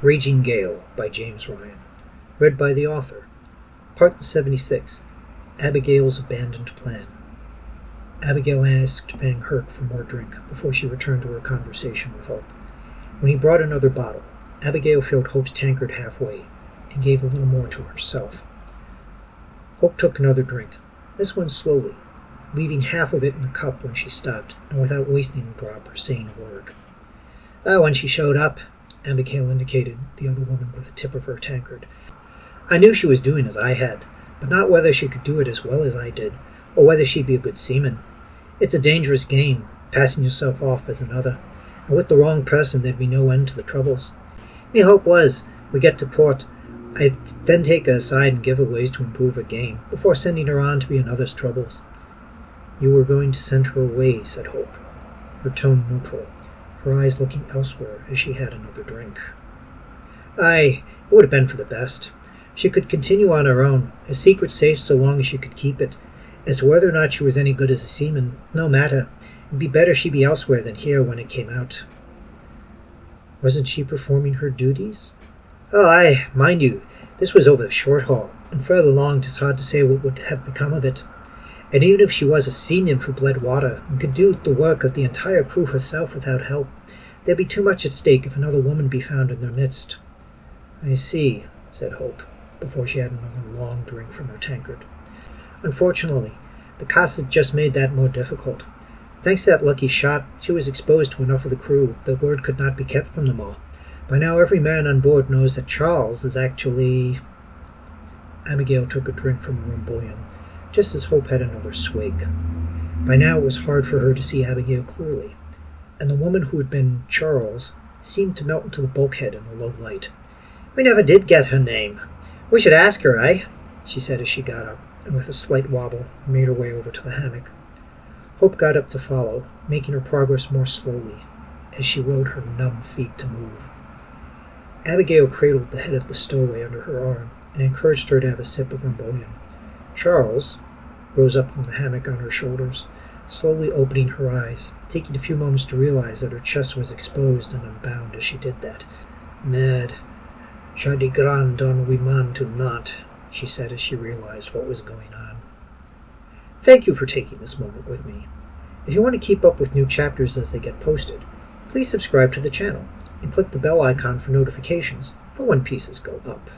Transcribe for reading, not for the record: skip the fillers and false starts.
Raging Gale by James Ryan. Read by the author. Part the 76th. Abigail's Abandoned Plan. Abigail asked Van Herk for more drink before she returned to her conversation with Hope. When he brought another bottle, Abigail filled Hope's tankard halfway and gave a little more to herself. Hope took another drink, this one slowly, leaving half of it in the cup when she stopped, and without wasting a drop or saying a word. When she showed up, Abigail indicated the other woman with the tip of her tankard. I knew she was doing as I had, but not whether she could do it as well as I did, or whether she'd be a good seaman. It's a dangerous game, passing yourself off as another, and with the wrong person there'd be no end to the troubles. Me hope was, we get to port, I'd then take her aside and give her ways to improve her game, before sending her on to be another's troubles. You were going to send her away, said Hope, her tone neutral, her eyes looking elsewhere as she had another drink. Aye, it would have been for the best. She could continue on her own, a secret safe so long as she could keep it. As to whether or not she was any good as a seaman, no matter. It'd be better she be elsewhere than here when it came out. Wasn't she performing her duties? Oh, aye, mind you, this was over the short haul, and further along 'tis hard to say what would have become of it. And even if she was a sea nymph who bled water, and could do the work of the entire crew herself without help, there'd be too much at stake if another woman be found in their midst. I see, said Hope, before she had another long drink from her tankard. Unfortunately, the cost had just made that more difficult. Thanks to that lucky shot, she was exposed to enough of the crew that word could not be kept from them all. By now every man on board knows that Charles is actually... Abigail took a drink from her embouillon, just as Hope had another swig. By now it was hard for her to see Abigail clearly, and the woman who had been Charles seemed to melt into the bulkhead in the low light. We never did get her name. We should ask her, eh? She said as she got up, and with a slight wobble made her way over to the hammock. Hope got up to follow, making her progress more slowly, as she willed her numb feet to move. Abigail cradled the head of the stowaway under her arm, and encouraged her to have a sip of her bouillon. Charles rose up from the hammock on her shoulders, slowly opening her eyes, taking a few moments to realize that her chest was exposed and unbound as she did that. Mad, j'ai de grand don we man to not, she said as she realized what was going on. Thank you for taking this moment with me. If you want to keep up with new chapters as they get posted, please subscribe to the channel and click the bell icon for notifications for when pieces go up.